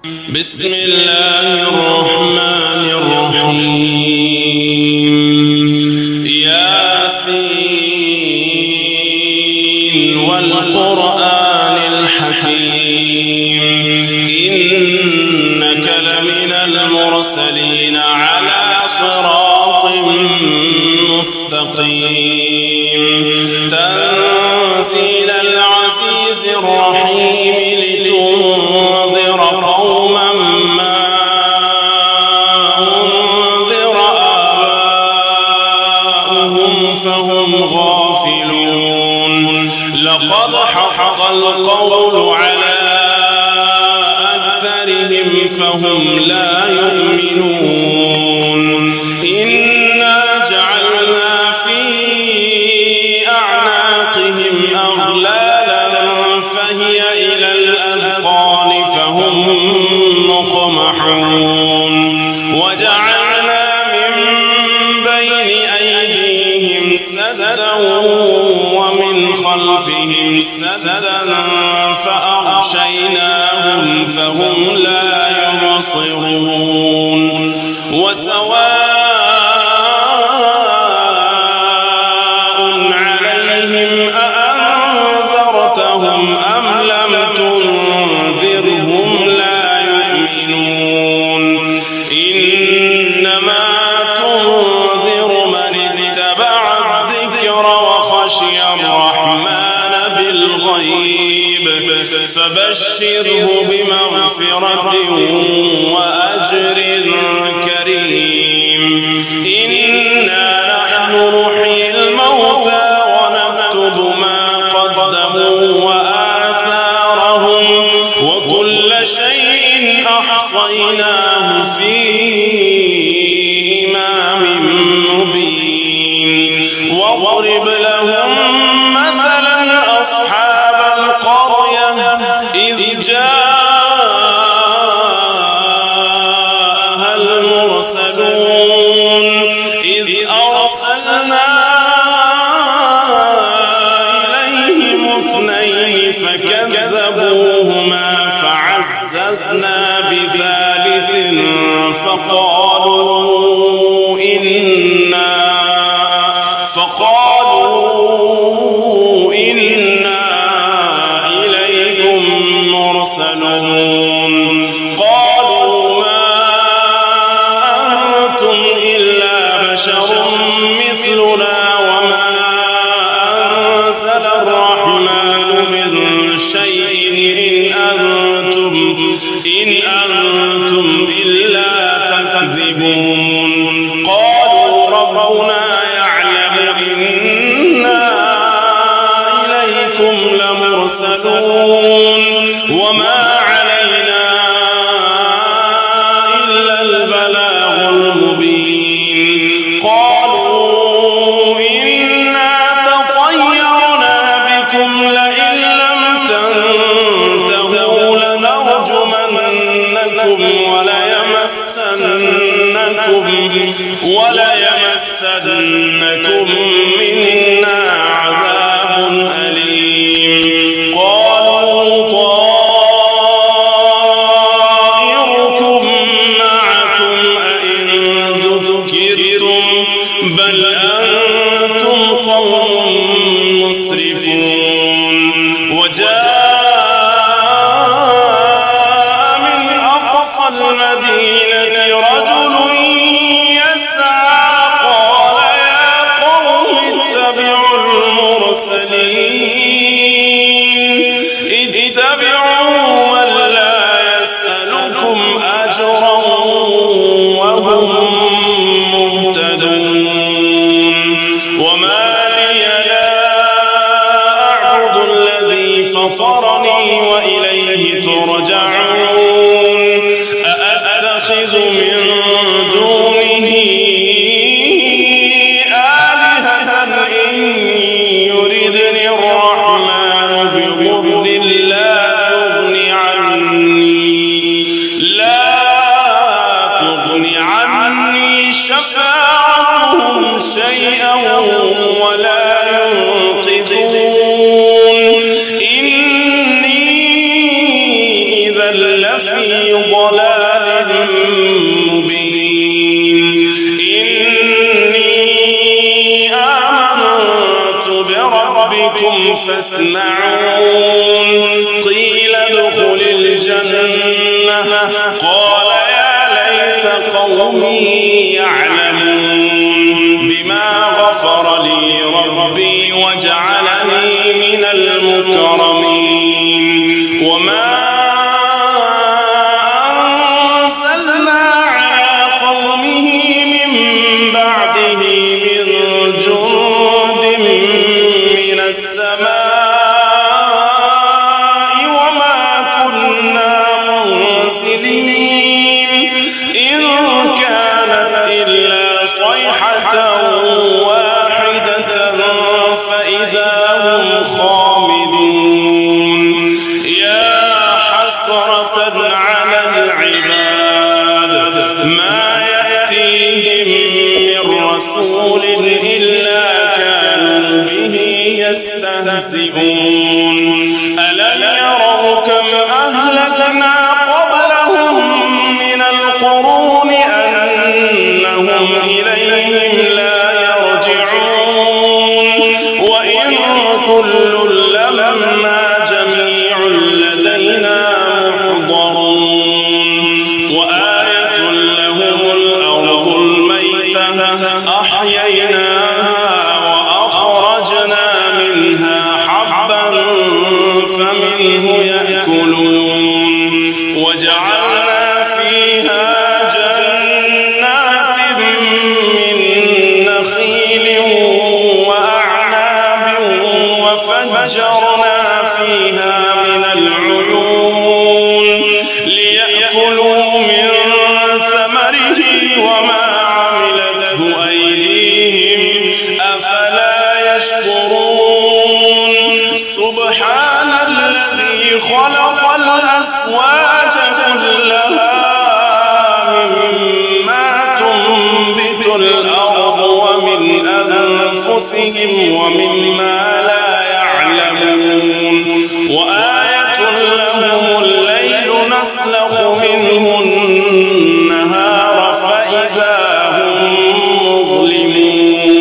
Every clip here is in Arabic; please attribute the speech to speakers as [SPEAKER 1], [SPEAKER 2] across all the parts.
[SPEAKER 1] بسم الله الرحمن الرحيم. ياسين والقرآن الحكيم إنك لمن المرسلين على صراط مستقيم تنزيل العزيز الرحيم لتنذر قوما ما أنذر آباؤهم فهم غافلون لقد حق القول على أكثرهم فهم لا يؤمنون إنا جعلنا في أعناقهم أغلالا فهي إلى الأذقان فهم مقمحون وجعلنا من بين أيديهم سدا ومن خلفهم سدا فأغشيناهم فهم لا يبصرون وسواء عليهم أأنذرتهم أم لم تنذرهم لا يؤمنون إنما تنذر من اتبع الذكر وخشي الرحمن بالغيب فبشره بمغفرة وأجر كريم إنا نحن نحيي الموتى ونكتب ما قدموا وآثارهم وكل شيء أحصيناه في إمام مبين واضرب لهم مثلا أصحاب القرية إذ جاءها المرسلون إذ أرسلنا إليهم اثنين فكذبوهما فعززنا بثالث فقالوا إنا إليكم مرسلون قالوا ما أنتم إلا بشر مثلنا وما أنزل الرحمن من شيء إن أنتم إلا تكذبون قالوا ربنا يعلم إنا إليكم لمرسلون وما علينا إلا البلاغ المبين قالوا إنا تطيرنا بكم لئن لم تنتهوا لنرجمنكم وليمسنكم منا عذاب أليم قالوا طائركم معكم أئن ذكرتم بل أنتم قوم مسرفون وجاء من أقصى المدينة رجل يسعى قال يا قوم اتبعوا المرسلين اتبعوا من لا يسألكم أجرا وهم مهتدون وما لي لا أعبد الذي فطرني وإليه ترجعون أأتخذ من دونه آلهة إن يردني الرحمن بضر لا تغن عني شفاعتهم شيئا ولا ينقذون إني إذا لفي لفي ضلال مبين إني آمنت بربكم فاسمعون قيل ادخل الجنة قال يا ليت قومي يعلمون بما غفر لي ربي وجعلني من المكرمين وما أرسلنا على قومه من بعده من جند من السماء وما كنا منزلين إن كانت إلا صيحة واحدة فإذا هم خامدون يا حسرة على العباد ما يأتيهم من رسول إلا كانوا به يستهزئون ألم يروا كم أهلكنا قبلهم من القرون أنهم إليهم لا يرجعون وإن كل لما جميع لدينا محضرون وآية لهم الأرض الميتة أحييناها وأخرجنا منها حبا فمنه يأكلون وجعلنا فيها جنات من نخيل وأعناب وفجرنا فيها من العيون ليأكلوا من ثمره وما عملته أيديهم أفلا يشكرون سبحان الذي خلق الأزواج كلها مما تنبت الأرض ومن أنفسهم ومما لا يعلمون وآية لهم الليل نسلخ منه النهار فإذا هم مظلمون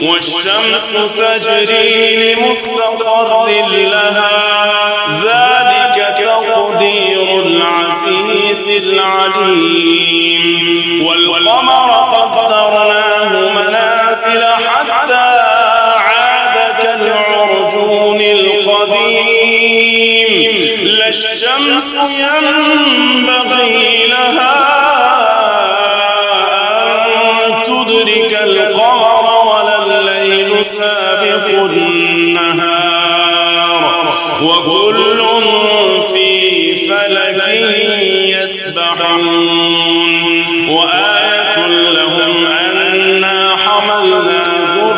[SPEAKER 1] والشمس تجري لمستقر لها ذلك تقدير العزيز العليم والقمر قدرناه منازل حتى عاد كالعرجون القديم لا الشمس ينبغي لها أن تدرك القمر ولا الليل سابق النهار وكل في فلك يسبحون وآية لهم أنا حملنا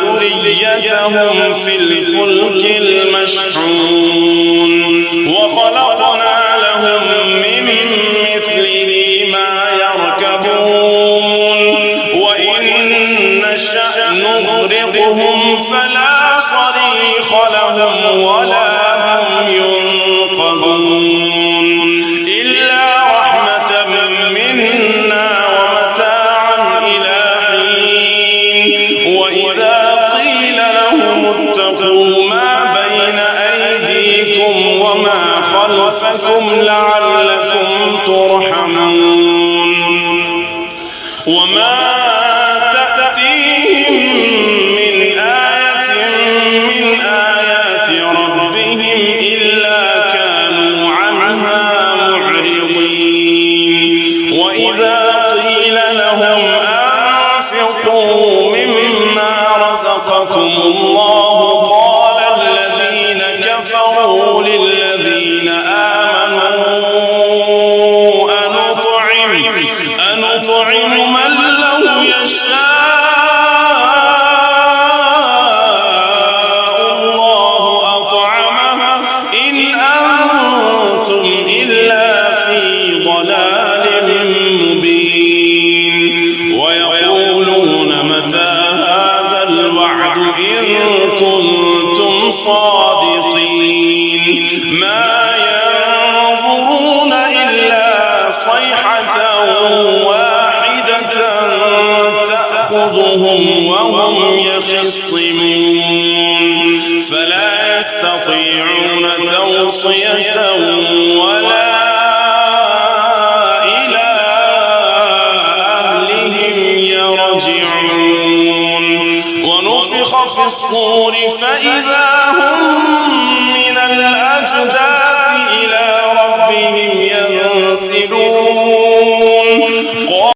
[SPEAKER 1] ذريتهم في الفلك المشحون وخلقنا لهم من مثله ما يركبون وإن نشأ نغرقهم فلا صريخ لهم ولا هم ينقذون إلا رحمة منا ومتاعا إلى حين وإذا قيل لهم اتقوا ما بين أيديكم وما خلفكم لعلكم ترحمون وما تأتيهم من آية من آيات ربهم إلا كانوا عنها معرضين وإذا قيل لهم أنفقوا مما رزقكم الله قال الذين كفروا للذين آمنوا أنطعم من لو يشاء الله أطعمه إن أنتم إلا في ضلال مبين ويقولون متى هذا الوعد إن كنتم صادقين ما ينظرون إلا واحدة تأخذهم وهم يخصمون فلا يستطيعون توصية ولا إلى أهلهم يرجعون ونفخ في الصور فإذا هم من الأجداث إلى ربهم ينسلون